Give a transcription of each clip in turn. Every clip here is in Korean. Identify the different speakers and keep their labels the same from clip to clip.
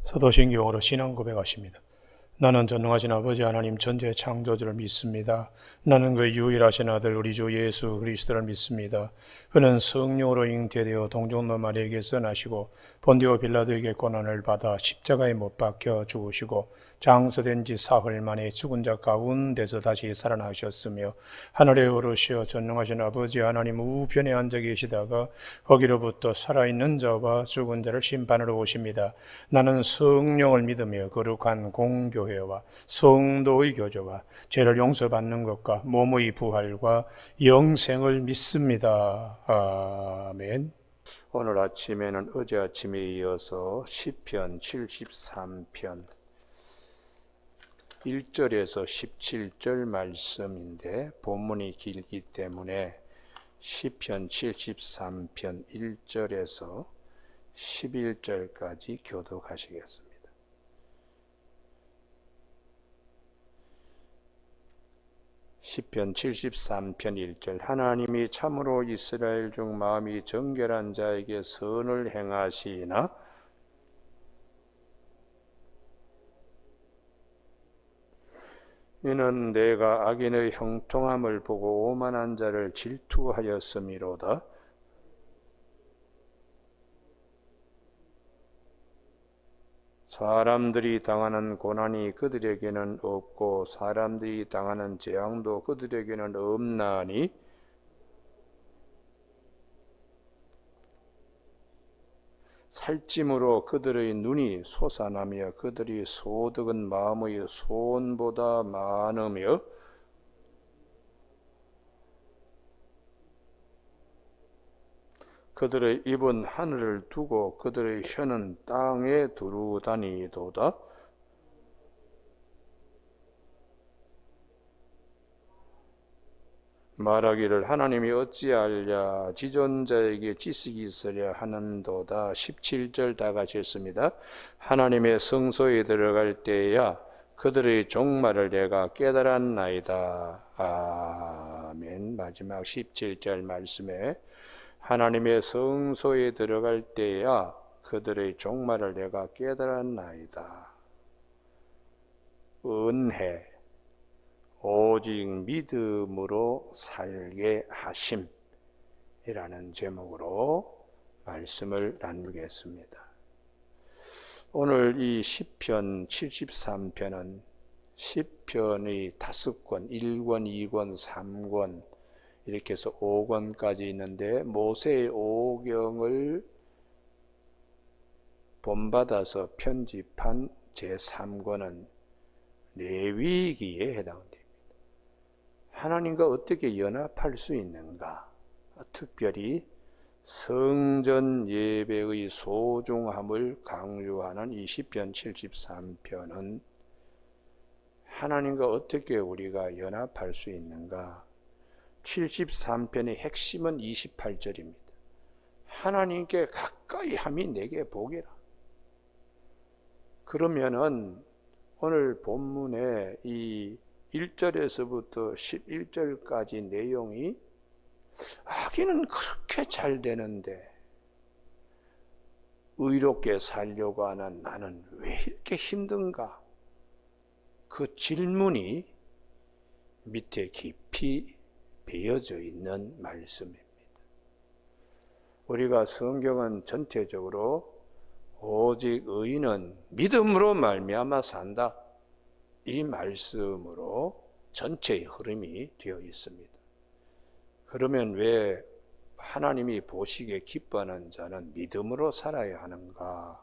Speaker 1: 사도신경으로 신앙 고백하십니다. 나는 전능하신 아버지 하나님 전지의 창조주를 믿습니다. 나는 그 유일하신 아들 우리 주 예수 그리스도를 믿습니다. 그는 성령으로 잉태되어 동정노 마리아에게서 나시고 본디오 빌라도에게 고난을 받아 십자가에 못 박혀 죽으시고 장사된 지 사흘 만에 죽은 자 가운데서 다시 살아나셨으며 하늘에 오르시어 전능하신 아버지 하나님 우편에 앉아 계시다가 거기로부터 살아있는 자와 죽은 자를 심판하러 오십니다. 나는 성령을 믿으며 거룩한 공교회와 성도의 교제와 죄를 용서받는 것과 몸의 부활과 영생을 믿습니다. 아멘. 오늘 아침에는 어제 아침에 이어서 시편 73편 1절에서 17절 말씀인데 본문이 길기 때문에 시편 73편 1절에서 11절까지 교독하시겠습니다. 시편 73편 1절 하나님이 참으로 이스라엘 중 마음이 정결한 자에게 선을 행하시나 이는 내가 악인의 형통함을 보고 오만한 자를 질투하였음이로다. 사람들이 당하는 고난이 그들에게는 없고 사람들이 당하는 재앙도 그들에게는 없나니 살찜으로 그들의 눈이 솟아나며 그들의 소득은 마음의 소원보다 많으며 그들의 입은 하늘을 두고 그들의 혀는 땅에 두루다니도다. 말하기를 하나님이 어찌하랴 지존자에게 지식이 있으랴 하는도다. 17절 다 같이 읽습니다. 하나님의 성소에 들어갈 때야 그들의 종말을 내가 깨달았나이다. 아멘. 마지막 17절 말씀에 하나님의 성소에 들어갈 때야 그들의 종말을 내가 깨달았나이다. 은혜 오직 믿음으로 살게 하심이라는 제목으로 말씀을 나누겠습니다. 오늘 이 시편 73편은 시편의 5권, 1권, 2권, 3권 이렇게 해서 5권까지 있는데 모세의 오경을 본받아서 편집한 제3권은 레위기에 해당됩니다. 하나님과 어떻게 연합할 수 있는가? 특별히 성전 예배의 소중함을 강조하는 이 시편 73편은 하나님과 어떻게 우리가 연합할 수 있는가? 73편의 핵심은 28절입니다. 하나님께 가까이 함이 내게 복이라. 그러면은 오늘 본문의 이 1절에서부터 11절까지 내용이 하기는 그렇게 잘 되는데 의롭게 살려고 하는 나는 왜 이렇게 힘든가? 그 질문이 밑에 깊이 배어져 있는 말씀입니다. 우리가 성경은 전체적으로 오직 의인은 믿음으로 말미암아 산다. 이 말씀으로 전체의 흐름이 되어 있습니다. 그러면 왜 하나님이 보시기에 기뻐하는 자는 믿음으로 살아야 하는가?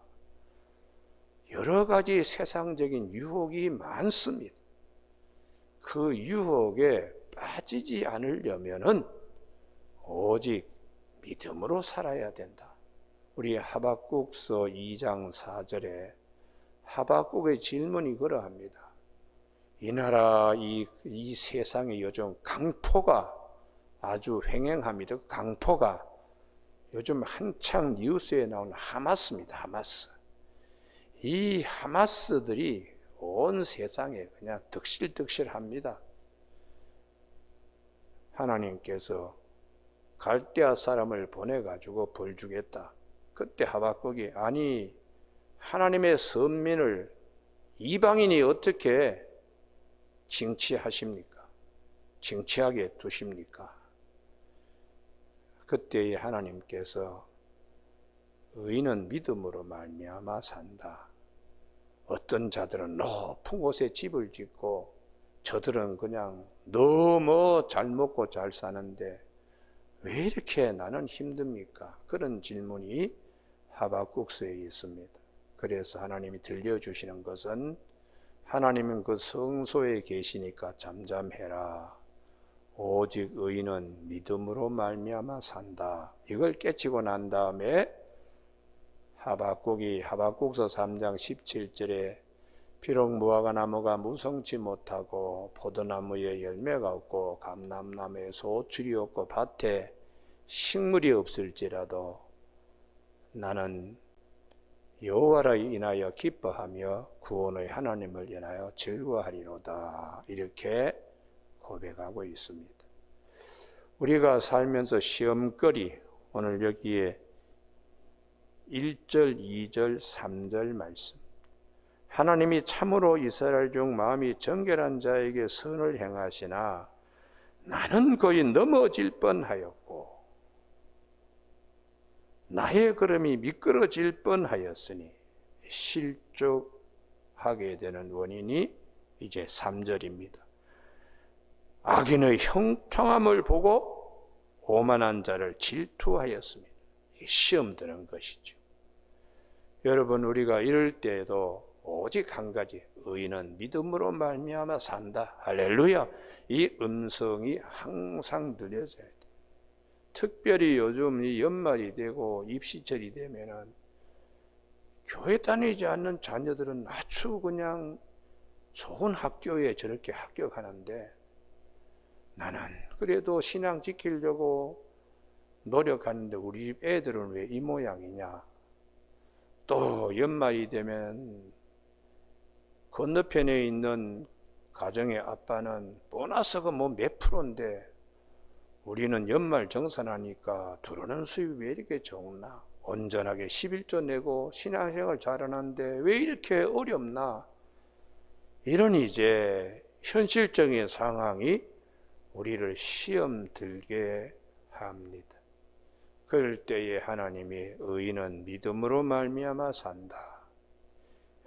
Speaker 1: 여러 가지 세상적인 유혹이 많습니다. 그 유혹에 빠지지 않으려면은 오직 믿음으로 살아야 된다. 우리 하박국서 2장 4절에 하박국의 질문이 그러합니다. 이 나라 이 세상에 요즘 강포가 아주 횡행합니다. 강포가 요즘 한창 뉴스에 나오는 하마스입니다. 하마스. 이 하마스들이 온 세상에 그냥 득실득실합니다. 하나님께서 갈대아 사람을 보내가지고 벌 주겠다. 그때 하박국이 아니
Speaker 2: 하나님의 선민을 이방인이 어떻게 징치하십니까? 징치하게 두십니까? 그때에 하나님께서 의인은 믿음으로 말미암아 산다. 어떤 자들은 높은 곳에 집을 짓고 저들은 그냥 너무 잘 먹고 잘 사는데 왜 이렇게 나는 힘듭니까? 그런 질문이 하박국서에 있습니다. 그래서 하나님이 들려주시는 것은 하나님은 그 성소에 계시니까 잠잠해라. 오직 의인은 믿음으로 말미암아 산다. 이걸 깨치고 난 다음에 하박국서 3장 17절에 비록 무화과나무가 무성치 못하고 포도나무에 열매가 없고 감람나무에 소출이 없고 밭에 식물이 없을지라도 나는 여호와를 인하여 기뻐하며 구원의 하나님을 인하여 즐거워하리로다. 이렇게 고백하고 있습니다. 우리가 살면서 시험거리, 오늘 여기에 1절, 2절, 3절 말씀. 하나님이 참으로 이스라엘 중 마음이 정결한 자에게 선을 행하시나 나는 거의 넘어질 뻔하였고 나의 걸음이 미끄러질 뻔하였으니 실족하게 되는 원인이 이제 3절입니다. 악인의 형통함을 보고 오만한 자를 질투하였습니다. 시험 드는 것이죠. 여러분, 우리가 이럴 때에도 오직 한 가지, 의인은 믿음으로 말미암아 산다. 할렐루야. 이 음성이 항상 들려져야 돼. 특별히 요즘 이 연말이 되고 입시철이 되면은 교회 다니지 않는 자녀들은 아주 그냥 좋은 학교에 저렇게 합격하는데 나는 그래도 신앙 지키려고 노력하는데 우리 집 애들은 왜 이 모양이냐. 또 연말이 되면 건너편에 있는 가정의 아빠는 보너스가 뭐 몇 프로인데 우리는 연말 정산하니까 들어오는 수입이 왜 이렇게 적나? 온전하게 11조 내고 신앙생활 잘하는데 왜 이렇게 어렵나? 이런 이제 현실적인 상황이 우리를 시험 들게 합니다. 그럴 때에 하나님이 의인은 믿음으로 말미암아 산다.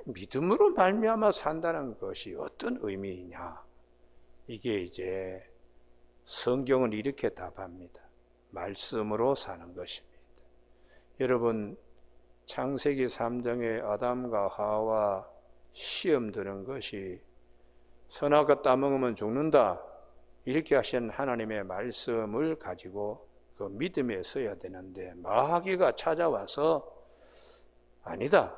Speaker 2: 믿음으로 말미암아 산다는 것이 어떤 의미이냐? 이게 이제 성경은 이렇게 답합니다. 말씀으로 사는 것입니다. 여러분, 창세기 3장에 아담과 하와 시험 드는 것이 선악과 따먹으면 죽는다. 이렇게 하신 하나님의 말씀을 가지고 그 믿음에 서야 되는데 마귀가 찾아와서 아니다.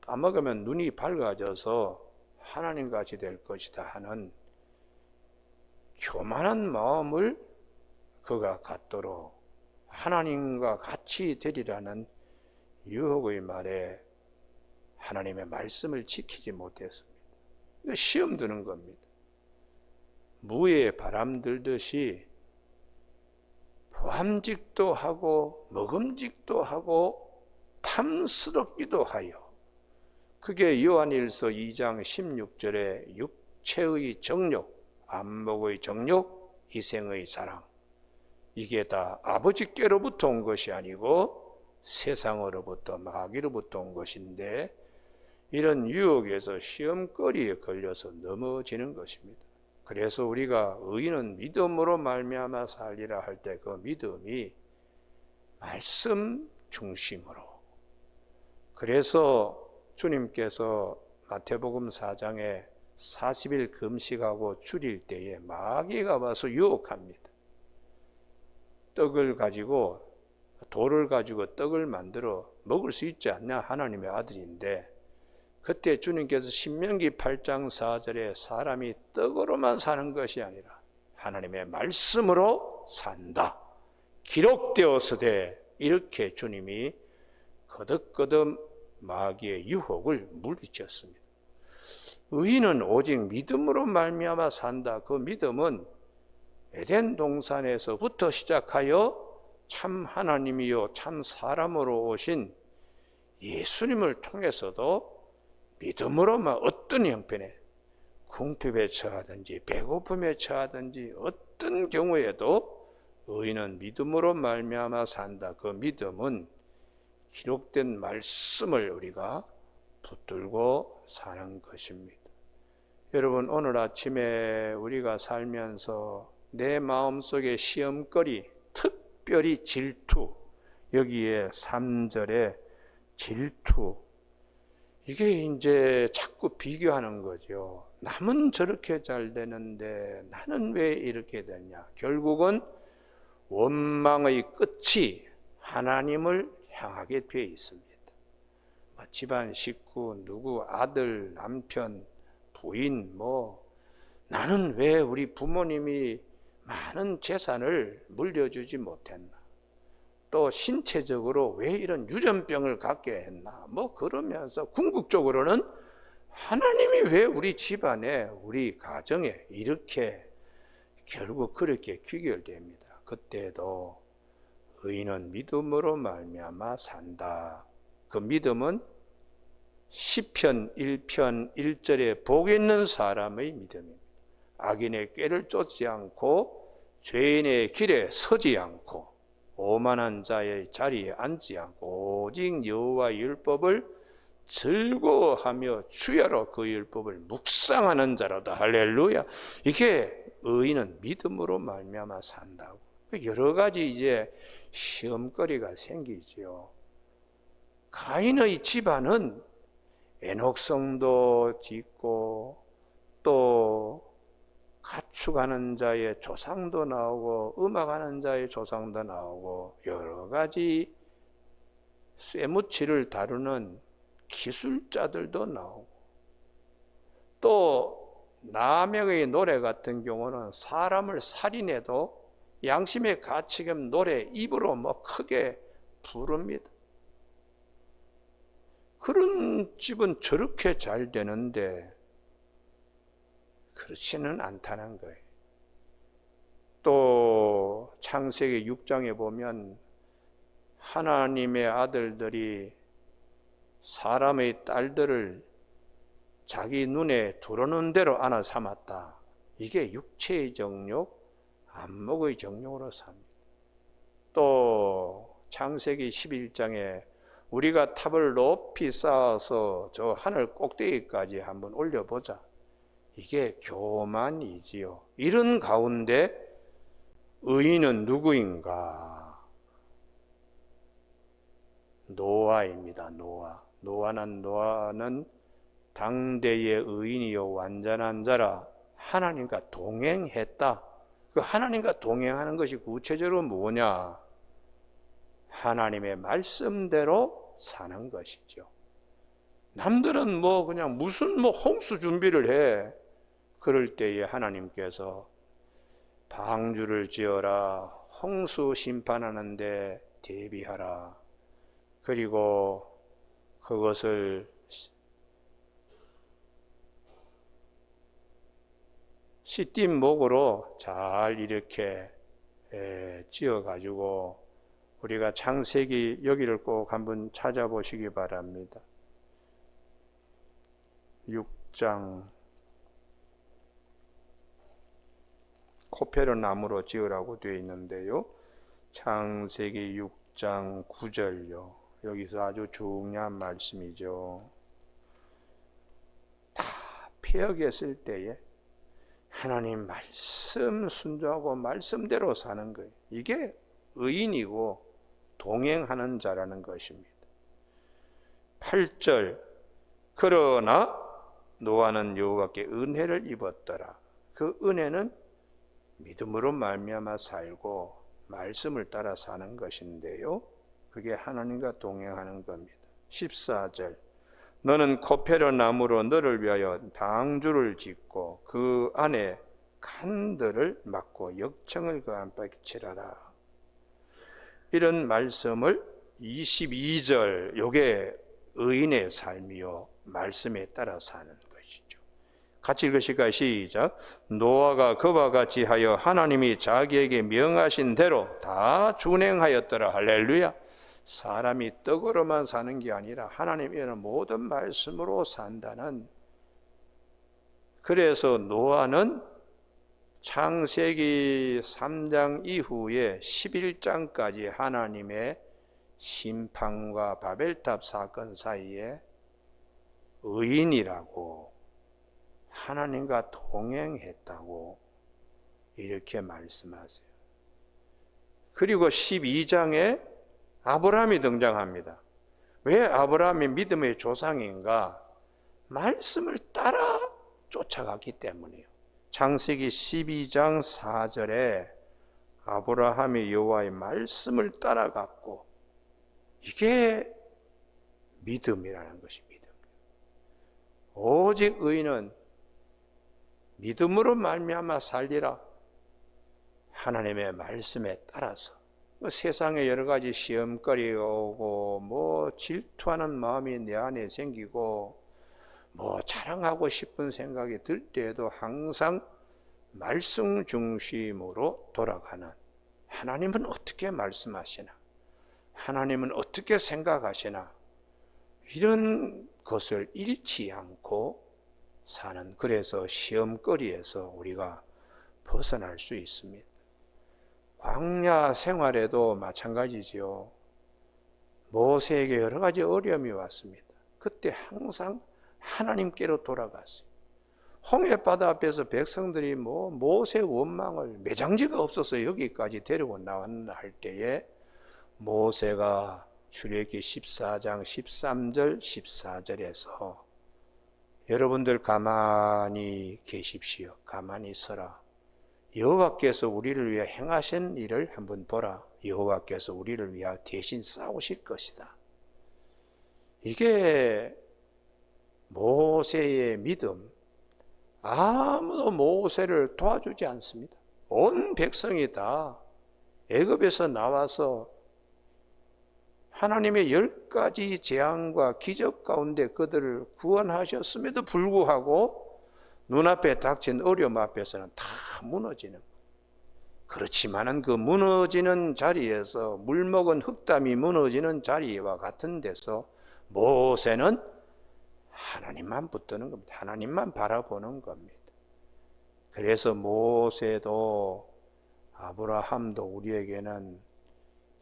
Speaker 2: 따먹으면 눈이 밝아져서 하나님같이 될 것이다 하는 교만한 마음을 그가 갖도록 하나님과 같이 되리라는 유혹의 말에 하나님의 말씀을 지키지 못했습니다. 이거 시험 드는 겁니다. 무에 바람 들듯이 보암직도 하고 먹음직도 하고 탐스럽기도 하여 그게 요한일서 2장 16절에 육체의 정욕, 안목의 정욕, 이생의 사랑, 이게 다 아버지께로부터 온 것이 아니고 세상으로부터 마귀로부터 온 것인데 이런 유혹에서 시험거리에 걸려서 넘어지는 것입니다. 그래서 우리가 의인은 믿음으로 말미암아 살리라 할 때 그 믿음이 말씀 중심으로. 그래서 주님께서 마태복음 4장에 40일 금식하고 줄일 때에 마귀가 와서 유혹합니다. 떡을 가지고 돌을 가지고 떡을 만들어 먹을 수 있지 않냐? 하나님의 아들인데 그때 주님께서 신명기 8장 4절에 사람이 떡으로만 사는 것이 아니라 하나님의 말씀으로 산다. 기록되었으되 이렇게 주님이 거듭거듭 마귀의 유혹을 물리쳤습니다. 의인은 오직 믿음으로 말미암아 산다. 그 믿음은 에덴 동산에서부터 시작하여 참 하나님이요 참 사람으로 오신 예수님을 통해서도 믿음으로만 어떤 형편에 궁핍에 처하든지 배고픔에 처하든지 어떤 경우에도 의인은 믿음으로 말미암아 산다. 그 믿음은 기록된 말씀을 우리가 붙들고 사는 것입니다. 여러분, 오늘 아침에 우리가 살면서 내 마음속에 시험거리, 특별히 질투, 여기에 3절에 질투, 이게 이제 자꾸 비교하는 거죠. 남은 저렇게 잘 되는데 나는 왜 이렇게 되냐. 결국은 원망의 끝이 하나님을 향하게 되어 있습니다. 집안 식구, 누구, 아들, 남편, 부인, 나는 왜 우리 부모님이 많은 재산을 물려주지 못했나? 또 신체적으로 왜 이런 유전병을 갖게 했나? 그러면서 궁극적으로는 하나님이 왜 우리 집안에, 우리 가정에 이렇게 결국 그렇게 귀결됩니다. 그때도 의인은 믿음으로 말미암아 산다. 그 믿음은 시편 1편 1절에 복 있는 사람의 믿음입니다. 악인의 꾀를 쫓지 않고 죄인의 길에 서지 않고 오만한 자의 자리에 앉지 않고 오직 여호와의 율법을 즐거워하며 주야로 그 율법을 묵상하는 자로다. 할렐루야. 이게 의인은 믿음으로 말미암아 산다고. 여러 가지 이제 시험거리가 생기죠. 가인의 집안은 에녹성도 짓고 또 가축하는 자의 조상도 나오고 음악하는 자의 조상도 나오고 여러 가지 쇠무치를 다루는 기술자들도 나오고 또 남영의 노래 같은 경우는 사람을 살인해도 양심의 가치겸 노래 입으로 크게 부릅니다. 그런 집은 저렇게 잘 되는데 그렇지는 않다는 거예요. 또 창세기 6장에 보면 하나님의 아들들이 사람의 딸들을 자기 눈에 들어오는 대로 안아 삼았다. 이게 육체의 정욕, 안목의 정욕으로 삽니다. 또 창세기 11장에 우리가 탑을 높이 쌓아서 저 하늘 꼭대기까지 한번 올려보자. 이게 교만이지요. 이런 가운데 의인은 누구인가? 노아입니다. 노아는 당대의 의인이요 완전한 자라 하나님과 동행했다. 그 하나님과 동행하는 것이 구체적으로 뭐냐? 하나님의 말씀대로 사는 것이죠. 남들은 그냥 무슨 홍수 준비를 해. 그럴 때에 하나님께서 방주를 지어라. 홍수 심판하는데 대비하라. 그리고 그것을 시띠목으로 잘 이렇게 지어가지고 우리가 창세기 여기를 꼭 한번 찾아보시기 바랍니다. 6장 코페르 나무로 지으라고 되어 있는데요. 창세기 6장 9절요. 여기서 아주 중요한 말씀이죠. 다 폐역했을 때에 하나님 말씀 순종하고 말씀대로 사는 거예요. 이게 의인이고 동행하는 자라는 것입니다. 8절 그러나 노아는 여호와께 은혜를 입었더라. 그 은혜는 믿음으로 말미암아 살고 말씀을 따라 사는 것인데요. 그게 하나님과 동행하는 겁니다. 14절 너는 코페르 나무로 너를 위하여 방주를 짓고 그 안에 칸들을 막고 역청을 그 안팎에 칠하라. 이런 말씀을 22절 요게 의인의 삶이요 말씀에 따라 사는 것이죠. 같이 읽으실까요? 시작. 노아가 그와 같이 하여 하나님이 자기에게 명하신 대로 다 준행하였더라. 할렐루야. 사람이 떡으로만 사는 게 아니라 하나님의 모든 말씀으로 산다는, 그래서 노아는 창세기 3장 이후에 11장까지 하나님의 심판과 바벨탑 사건 사이에 의인이라고, 하나님과 동행했다고 이렇게 말씀하세요. 그리고 12장에 아브라함이 등장합니다. 왜 아브라함이 믿음의 조상인가? 말씀을 따라 쫓아갔기 때문이에요. 창세기 12장 4절에 아브라함이 여호와의 말씀을 따라갔고, 이게 믿음이라는 것이 믿음이에요. 오직 의인은 믿음으로 말미암아 살리라. 하나님의 말씀에 따라서. 세상에 여러 가지 시험거리가 오고 질투하는 마음이 내 안에 생기고 자랑하고 싶은 생각이 들 때에도 항상 말씀 중심으로 돌아가는, 하나님은 어떻게 말씀하시나, 하나님은 어떻게 생각하시나, 이런 것을 잃지 않고 사는, 그래서 시험거리에서 우리가 벗어날 수 있습니다. 광야 생활에도 마찬가지지요. 모세에게 여러 가지 어려움이 왔습니다. 그때 항상 하나님께로 돌아갔어요. 홍해바다 앞에서 백성들이 모세 원망을, 매장지가 없어서 여기까지 데리고 나왔나 할 때에 모세가 출애굽기 14장 13절 14절에서 여러분들 가만히 계십시오. 가만히 서라. 여호와께서 우리를 위해 행하신 일을 한번 보라. 여호와께서 우리를 위하여 대신 싸우실 것이다. 이게 모세의 믿음. 아무도 모세를 도와주지 않습니다. 온 백성이 다 애굽에서 나와서 하나님의 10가지 재앙과 기적 가운데 그들을 구원하셨음에도 불구하고 눈앞에 닥친 어려움 앞에서는 다 무너지는 거예요. 그렇지만은 그 무너지는 자리에서, 물먹은 흙담이 무너지는 자리와 같은 데서 모세는 하나님만 붙드는 겁니다. 하나님만 바라보는 겁니다. 그래서 모세도 아브라함도 우리에게는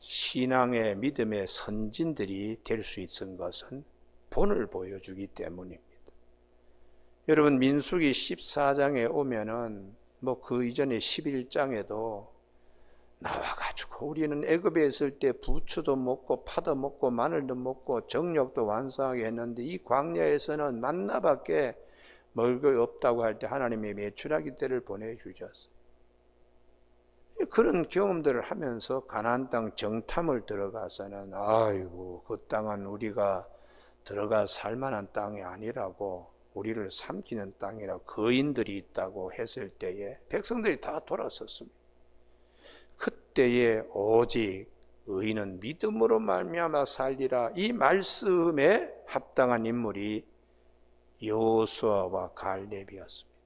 Speaker 2: 신앙의 믿음의 선진들이 될 수 있은 것은 본을 보여주기 때문입니다. 여러분, 민수기 14장에 오면은 그 이전에 11장에도 나와가지고 우리는 애굽에 있을 때 부추도 먹고 파도 먹고 마늘도 먹고 정력도 완성하게 했는데 이 광야에서는 만나밖에 먹을 게 없다고 할 때 하나님이 메추라기 떼를 보내주셨어요. 그런 경험들을 하면서 가나안 땅 정탐을 들어가서는 아이고, 그 땅은 우리가 들어가 살만한 땅이 아니라고, 우리를 삼키는 땅이라고, 거인들이 있다고 했을 때에 백성들이 다 돌아섰습니다. 그때에 오직 의인은 믿음으로 말미암아 살리라, 이 말씀에 합당한 인물이 여호수아와 갈렙이었습니다.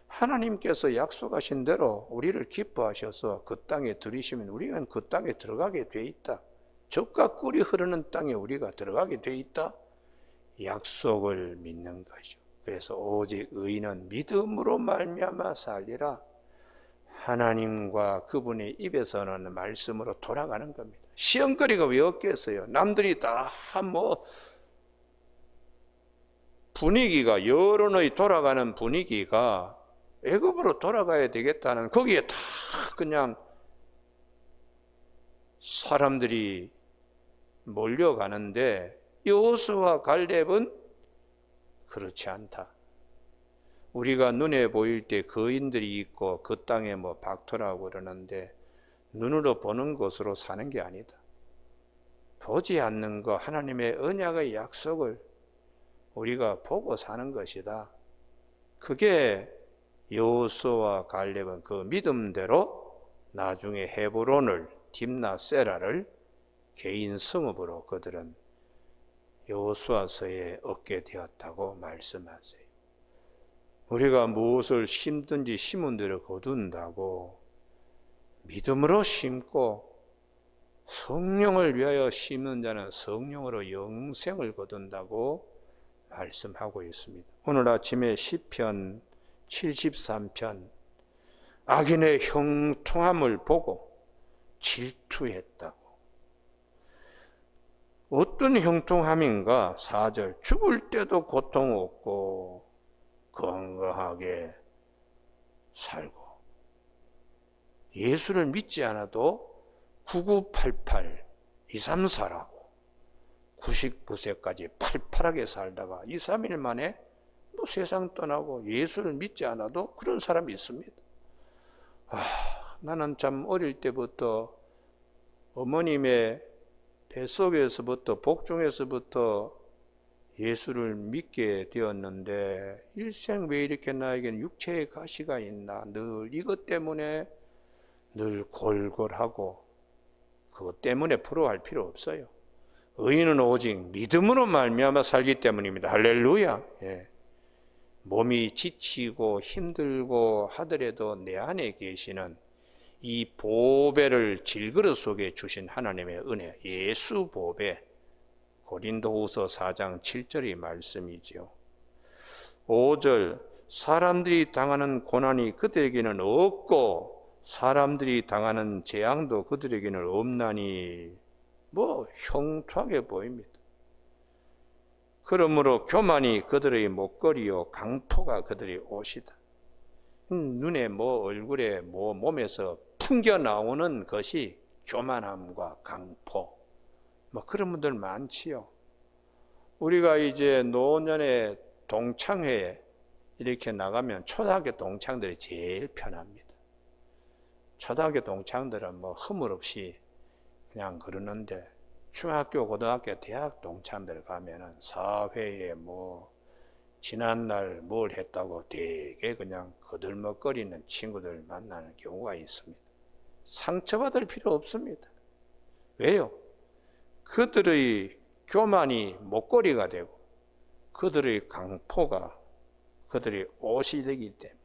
Speaker 2: 하나님께서 약속하신 대로 우리를 기뻐하셔서 그 땅에 들이시면 우리는 그 땅에 들어가게 돼 있다. 젖과 꿀이 흐르는 땅에 우리가 들어가게 돼 있다. 약속을 믿는 것이죠. 그래서 오직 의인은 믿음으로 말미암아 살리라. 하나님과 그분의 입에서 나오는 말씀으로 돌아가는 겁니다. 시험거리가 왜 없겠어요? 남들이 다 분위기가, 여론의 돌아가는 분위기가 애굽으로 돌아가야 되겠다는, 거기에 다 그냥 사람들이 몰려가는데 여호수아와 갈렙은 그렇지 않다. 우리가 눈에 보일 때 거인들이 있고 그 땅에 박토라고 그러는데 눈으로 보는 것으로 사는 게 아니다. 보지 않는 것, 하나님의 언약의 약속을 우리가 보고 사는 것이다. 그게 여호수아와 갈렙은 그 믿음대로 나중에 헤브론을, 딥나세라를 개인 성읍으로 그들은 여호수아서에 얻게 되었다고 말씀하세요. 우리가 무엇을 심든지 심은 대로 거둔다고 믿음으로 심고 성령을 위하여 심는 자는 성령으로 영생을 거둔다고 말씀하고 있습니다. 오늘 아침에 시편 73편 악인의 형통함을 보고 질투했다고. 어떤 형통함인가? 4절 죽을 때도 고통 없고 건강하게 살고 예수를 믿지 않아도 9988, 234라고 99세까지 팔팔하게 살다가 2, 3일 만에 세상 떠나고 예수를 믿지 않아도 그런 사람이 있습니다. 나는 참 어릴 때부터 어머님의 뱃속에서부터 복중에서부터 예수를 믿게 되었는데 일생 왜 이렇게 나에게는 육체의 가시가 있나, 늘 이것 때문에 늘 골골하고 그것 때문에 부러워할 필요 없어요. 의인은 오직 믿음으로 말미암아 살기 때문입니다. 할렐루야. 예. 몸이 지치고 힘들고 하더라도 내 안에 계시는 이 보배를 질그릇 속에 주신 하나님의 은혜, 예수 보배, 고린도후서 4장 7절의 말씀이죠. 5절, 사람들이 당하는 고난이 그들에게는 없고 사람들이 당하는 재앙도 그들에게는 없나니, 형통하게 보입니다. 그러므로 교만이 그들의 목걸이요 강포가 그들의 옷이다. 눈에 얼굴에 몸에서 풍겨 나오는 것이 교만함과 강포, 그런 분들 많지요. 우리가 이제 노년에 동창회에 이렇게 나가면 초등학교 동창들이 제일 편합니다. 초등학교 동창들은 허물없이 그냥 그러는데 중학교, 고등학교, 대학 동창들 가면은 사회에 지난날 뭘 했다고 되게 그냥 거들먹거리는 친구들 만나는 경우가 있습니다. 상처받을 필요 없습니다. 왜요? 그들의 교만이 목걸이가 되고 그들의 강포가 그들의 옷이 되기 때문에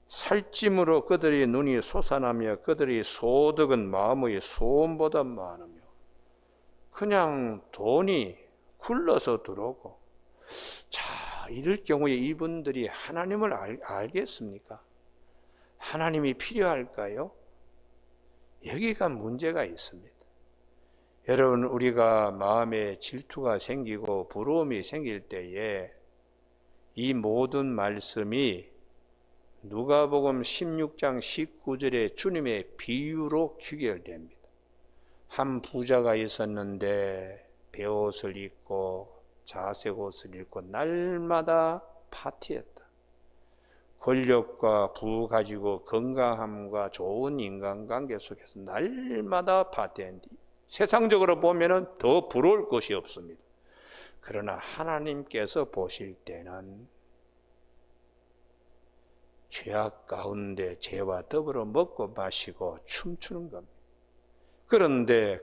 Speaker 2: 살찜으로 그들의 눈이 솟아나며 그들의 소득은 마음의 소음보다 많으며 그냥 돈이 굴러서 들어오고. 자, 이럴 경우에 이분들이 하나님을 알겠습니까? 하나님이 필요할까요? 여기가 문제가 있습니다. 여러분, 우리가 마음에 질투가 생기고 부러움이 생길 때에 이 모든 말씀이 누가복음 16장 19절에 주님의 비유로 귀결됩니다. 한 부자가 있었는데 베옷을 입고 자색 옷을 입고 날마다 파티했다. 권력과 부 가지고 건강함과 좋은 인간관계 속에서 날마다 파티했는데 세상적으로 보면은 더 부러울 것이 없습니다. 그러나 하나님께서 보실 때는 죄악 가운데 죄와 더불어 먹고 마시고 춤추는 겁니다. 그런데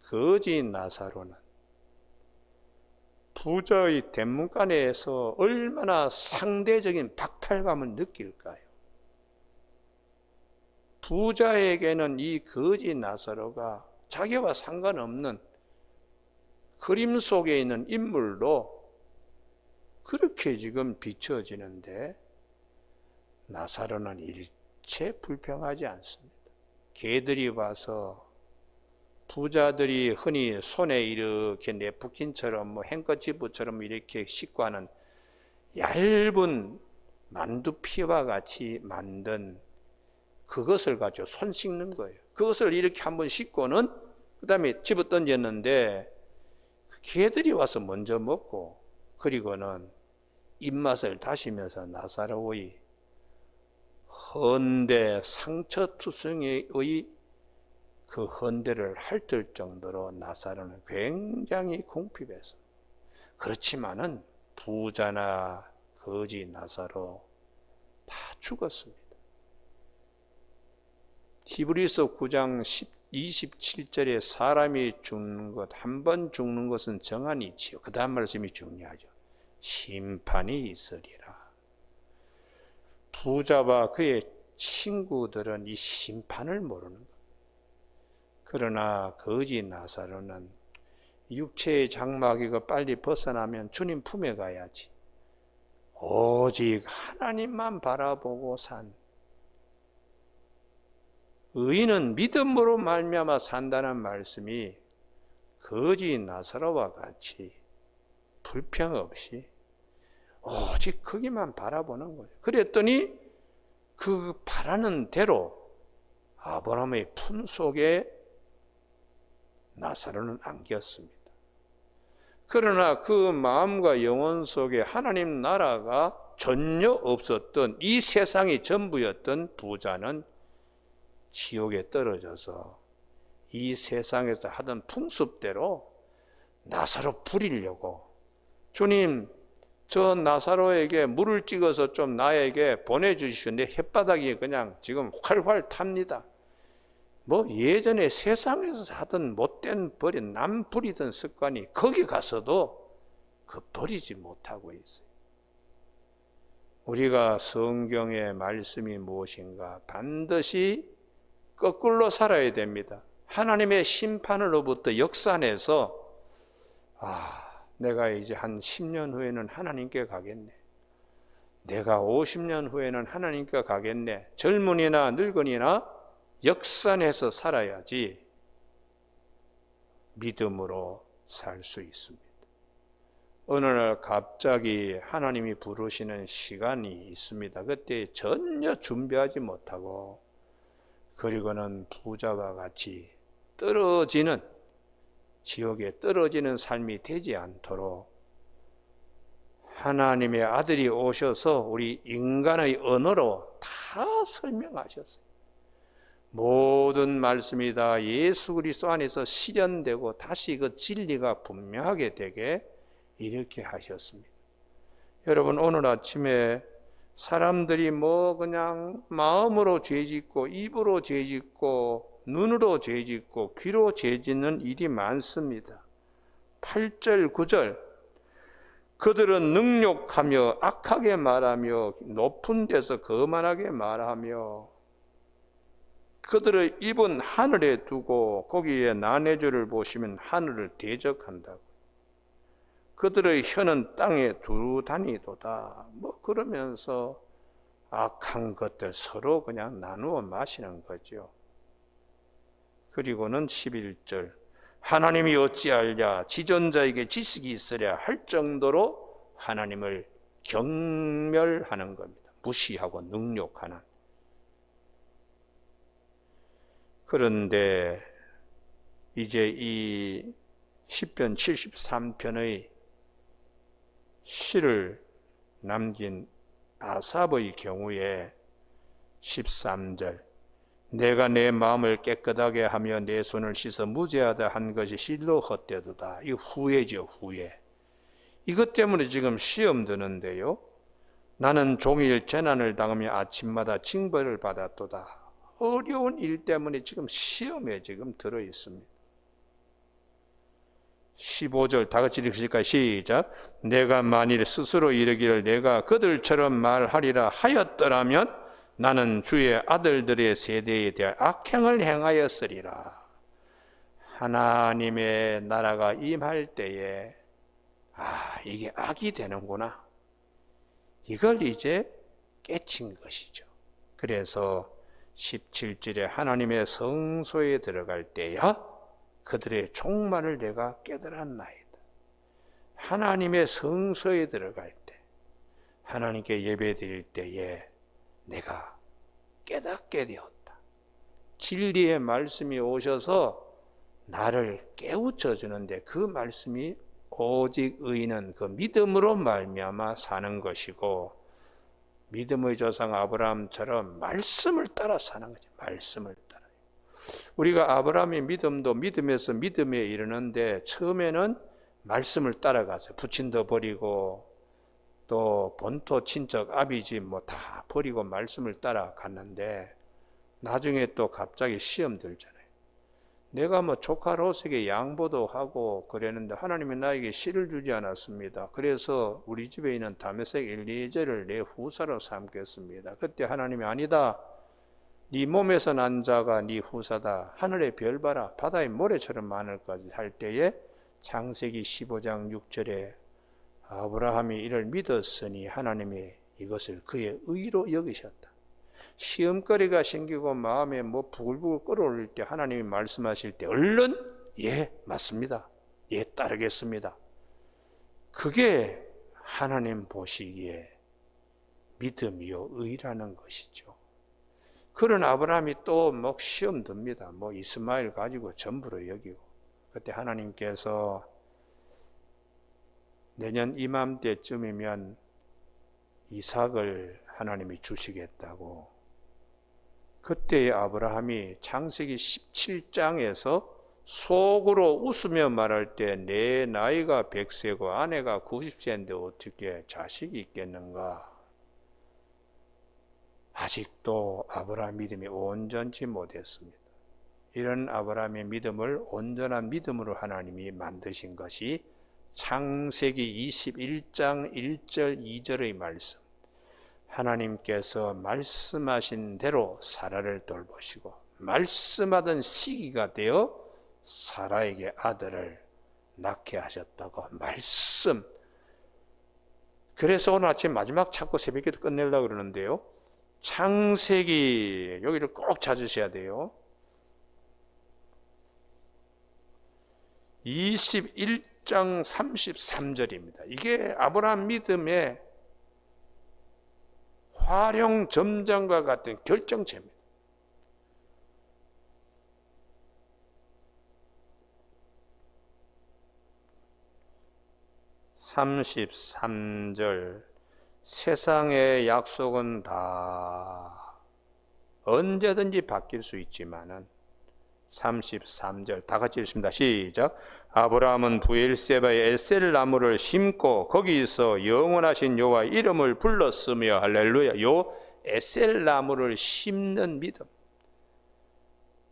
Speaker 2: 거지 나사로는 부자의 대문간에서 얼마나 상대적인 박탈감을 느낄까요? 부자에게는 이 거지 나사로가 자기와 상관없는 그림 속에 있는 인물로 그렇게 지금 비춰지는데 나사로는 일체 불평하지 않습니다. 개들이 와서 부자들이 흔히 손에 이렇게 네프킨처럼 행커치프처럼 이렇게 씻고 하는 얇은 만두피와 같이 만든 그것을 가지고 손 씻는 거예요. 그것을 이렇게 한번 씻고는 그 다음에 집어 던졌는데 개들이 와서 먼저 먹고 그리고는 입맛을 다시면서 나사로의 헌데 상처투성이의 그 헌데를 핥을 정도로 나사로는 굉장히 궁핍했습니다. 그렇지만은 부자나 거지 나사로 다 죽었습니다. 히브리서 9장 27절에 사람이 죽는 것, 한 번 죽는 것은 정한이 있지요. 그 다음 말씀이 중요하죠. 심판이 있으리라. 부자와 그의 친구들은 이 심판을 모르는 것. 그러나 거지 나사로는 육체의 장막 이거 빨리 벗어나면 주님 품에 가야지. 오직 하나님만 바라보고 산 의인은 믿음으로 말미암아 산다는 말씀이 거지 나사로와 같이 불평 없이 오직 거기만 바라보는 거예요. 그랬더니 그 바라는 대로 아브라함의 품 속에 나사로는 안겼습니다. 그러나 그 마음과 영혼 속에 하나님 나라가 전혀 없었던 이 세상이 전부였던 부자는 지옥에 떨어져서 이 세상에서 하던 풍습대로 나사로 부리려고 주님 저 나사로에게 물을 찍어서 좀 나에게 보내주시오. 내 혓바닥이 그냥 지금 활활 탑니다. 뭐 예전에 세상에서 하던 못된 버린 남 부리던 습관이 거기 가서도 그 버리지 못하고 있어요. 우리가 성경의 말씀이 무엇인가 반드시 거꾸로 살아야 됩니다. 하나님의 심판으로부터 역산해서 내가 이제 한 10년 후에는 하나님께 가겠네. 내가 50년 후에는 하나님께 가겠네. 젊은이나 늙은이나 역산해서 살아야지 믿음으로 살 수 있습니다. 어느 날 갑자기 하나님이 부르시는 시간이 있습니다. 그때 전혀 준비하지 못하고 그리고는 부자와 같이 떨어지는 지옥에 떨어지는 삶이 되지 않도록 하나님의 아들이 오셔서 우리 인간의 언어로 다 설명하셨어요. 모든 말씀이 다 예수 그리스도 안에서 실현되고 다시 그 진리가 분명하게 되게 이렇게 하셨습니다. 여러분 오늘 아침에 사람들이 뭐 그냥 마음으로 죄짓고 입으로 죄짓고 눈으로 죄짓고 귀로 죄짓는 일이 많습니다. 8절 9절 그들은 능욕하며 악하게 말하며 높은 데서 거만하게 말하며 그들의 입은 하늘에 두고 거기에 나내주를 보시면 하늘을 대적한다고. 그들의 혀는 땅에 두루 다니도다. 뭐 그러면서 악한 것들 서로 그냥 나누어 마시는 거죠. 그리고는 11절 하나님이 어찌하랴 지존자에게 지식이 있으랴 할 정도로 하나님을 경멸하는 겁니다. 무시하고 능욕하는. 그런데 이제 이 시편 73편의 시를 남긴 아삽의 경우에 13절 내가 내 마음을 깨끗하게 하며 내 손을 씻어 무죄하다 한 것이 실로 헛되도다. 이 후회죠, 후회. 이것 때문에 지금 시험 드는데요. 나는 종일 재난을 당하며 아침마다 징벌을 받았도다. 어려운 일 때문에 지금 시험에 지금 들어 있습니다. 15절 다 같이 읽으실까요? 시작. 내가 만일 스스로 이르기를 내가 그들처럼 말하리라 하였더라면 나는 주의 아들들의 세대에 대해 악행을 행하였으리라. 하나님의 나라가 임할 때에 이게 악이 되는구나. 이걸 이제 깨친 것이죠. 그래서 17절에 하나님의 성소에 들어갈 때야 그들의 종말을 내가 깨달았나이다. 하나님의 성소에 들어갈 때 하나님께 예배드릴 때에 내가 깨닫게 되었다. 진리의 말씀이 오셔서 나를 깨우쳐 주는데 그 말씀이 오직 의인은 그 믿음으로 말미암아 사는 것이고 믿음의 조상 아브라함처럼 말씀을 따라 사는 거지. 말씀을 따라. 우리가 아브라함의 믿음도 믿음에서 믿음에 이르는데 처음에는 말씀을 따라가서 부친도 버리고 또 본토 친척 아비집 뭐 다 버리고 말씀을 따라갔는데 나중에 또 갑자기 시험 들잖아요. 내가 뭐 조카 롯에게 양보도 하고 그랬는데 하나님이 나에게 씨를 주지 않았습니다. 그래서 우리 집에 있는 다메섹 엘리에젤을 내 후사로 삼겠습니다. 그때 하나님이 아니다. 네 몸에서 난 자가 네 후사다. 하늘의 별 봐라. 바다의 모래처럼 많을까지 할 때에 창세기 15장 6절에 아브라함이 이를 믿었으니 하나님이 이것을 그의 의로 여기셨다. 시험거리가 생기고 마음에 뭐 부글부글 끓어올릴 때 하나님이 말씀하실 때 얼른 예, 맞습니다. 예, 따르겠습니다. 그게 하나님 보시기에 믿음이요 의라는 것이죠. 그런 아브라함이 또 뭐 시험 듭니다. 뭐 이스마엘 가지고 전부로 여기고. 그때 하나님께서 내년 이맘때쯤이면 이삭을 하나님이 주시겠다고. 그때의 아브라함이 창세기 17장에서 속으로 웃으며 말할 때 내 나이가 100세고 아내가 90세인데 어떻게 자식이 있겠는가? 아직도 아브라함 믿음이 온전치 못했습니다. 이런 아브라함의 믿음을 온전한 믿음으로 하나님이 만드신 것이 창세기 21장 1절 2절의 말씀. 하나님께서 말씀하신 대로 사라를 돌보시고 말씀하던 시기가 되어 사라에게 아들을 낳게 하셨다고 말씀. 그래서 오늘 아침 마지막 찾고 새벽기도 끝내려고 그러는데요. 창세기 여기를 꼭 찾으셔야 돼요. 21장 33절입니다. 이게 아브라함 믿음의 화룡 점장과 같은 결정체입니다. (33절) 세상의 약속은 다 언제든지 바뀔 수 있지만은 33절 다 같이 읽습니다. 시작. 아브라함은 부엘세바의 에셀 나무를 심고 거기서 영원하신 여호와 이름을 불렀으며 할렐루야. 요 에셀 나무를 심는 믿음,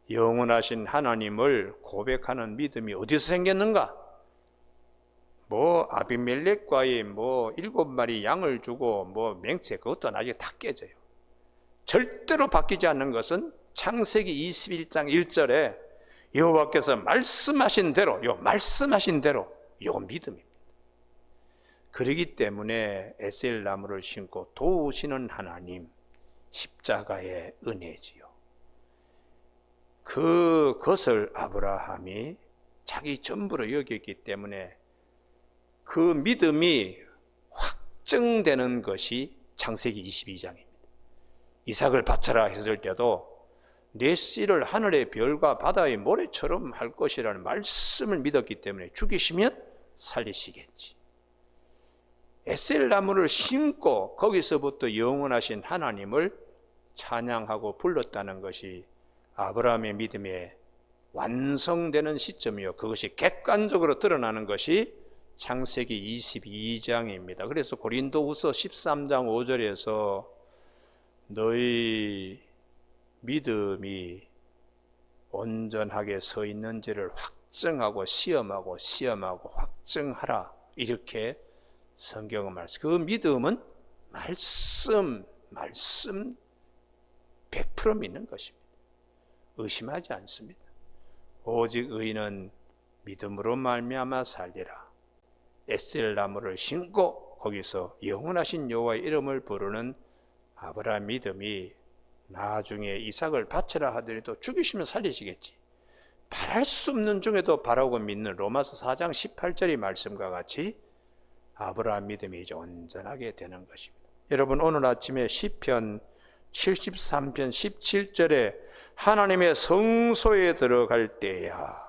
Speaker 2: 영원하신 하나님을 고백하는 믿음이 어디서 생겼는가? 뭐 아비멜렉과의 뭐 7마리 양을 주고 뭐 맹세 그것도 나중에 다 깨져요. 절대로 바뀌지 않는 것은 창세기 21장 1절에 여호와께서 말씀하신 대로 요 믿음입니다. 그러기 때문에 에셀 나무를 심고 도우시는 하나님, 십자가의 은혜지요. 그것을 아브라함이 자기 전부로 여겼기 때문에 그 믿음이 확증되는 것이 창세기 22장입니다. 이삭을 바쳐라 했을 때도 내 씨를 하늘의 별과 바다의 모래처럼 할 것이라는 말씀을 믿었기 때문에 죽이시면 살리시겠지. 에셀 나무를 심고 거기서부터 영원하신 하나님을 찬양하고 불렀다는 것이 아브라함의 믿음의 완성되는 시점이요. 그것이 객관적으로 드러나는 것이 창세기 22장입니다. 그래서 고린도후서 13장 5절에서 너희 믿음이 온전하게 서 있는지를 확증하고 시험하고 확증하라. 이렇게 성경은 말씀. 그 믿음은 말씀 100% 믿는 것입니다. 의심하지 않습니다. 오직 의인은 믿음으로 말미암아 살리라. 에셀 나무를 심고 거기서 영원하신 여호와의 이름을 부르는 아브라함 믿음이 나중에 이삭을 바치라 하더라도 죽이시면 살리시겠지. 바랄 수 없는 중에도 바라고 믿는 로마서 4장 18절의 말씀과 같이 아브라함 믿음이 이제 온전하게 되는 것입니다. 여러분 오늘 아침에 시편 73편 17절에 하나님의 성소에 들어갈 때야,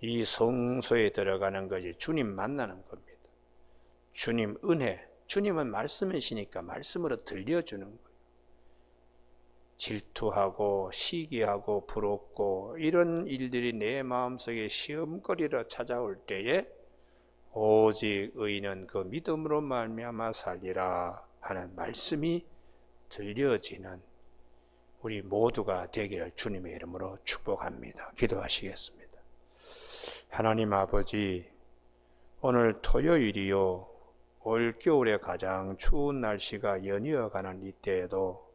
Speaker 2: 이 성소에 들어가는 것이 주님 만나는 겁니다. 주님 은혜, 주님은 말씀이시니까 말씀으로 들려주는 거예요. 질투하고 시기하고 부럽고 이런 일들이 내 마음속에 시험거리로 찾아올 때에 오직 의인은 그 믿음으로 말미암아 살리라 하는 말씀이 들려지는 우리 모두가 되기를 주님의 이름으로 축복합니다. 기도하시겠습니다. 하나님 아버지, 오늘 토요일이요, 올 겨울에 가장 추운 날씨가 연이어가는 이때에도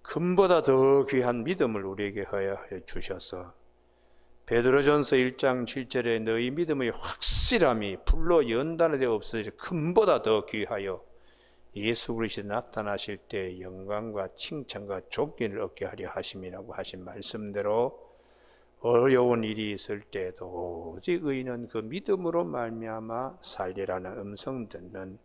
Speaker 2: 금보다 더 귀한 믿음을 우리에게 허락해 주셔서 베드로전서 1장 7절에 너희 믿음의 확실함이 불로 연단하되 없어질 금보다 더 귀하여 예수 그리스도 나타나실 때 영광과 칭찬과 존귀를 얻게 하려 하심이라고 하신 말씀대로 어려운 일이 있을 때도 오직 의인은 그 믿음으로 말미암아 살리라는 음성 듣는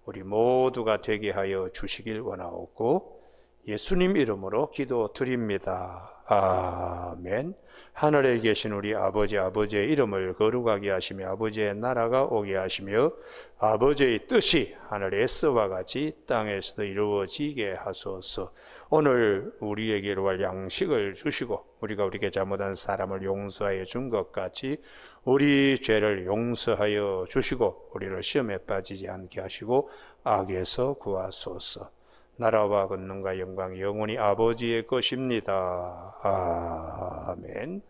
Speaker 2: 우리 모두가 되게 하여 주시길 원하옵고 예수님 이름으로 기도드립니다. 아멘. 하늘에 계신 우리 아버지의 이름을 거룩하게 하시며 아버지의 나라가 오게 하시며 아버지의 뜻이 하늘에서와 같이 땅에서도 이루어지게 하소서. 오늘 우리에게로 할 양식을 주시고 우리가 우리에게 잘못한 사람을 용서하여 준 것 같이 우리 죄를 용서하여 주시고 우리를 시험에 빠지지 않게 하시고 악에서 구하소서. 나라와 권능과 영광이 영원히 아버지의 것입니다. 아멘.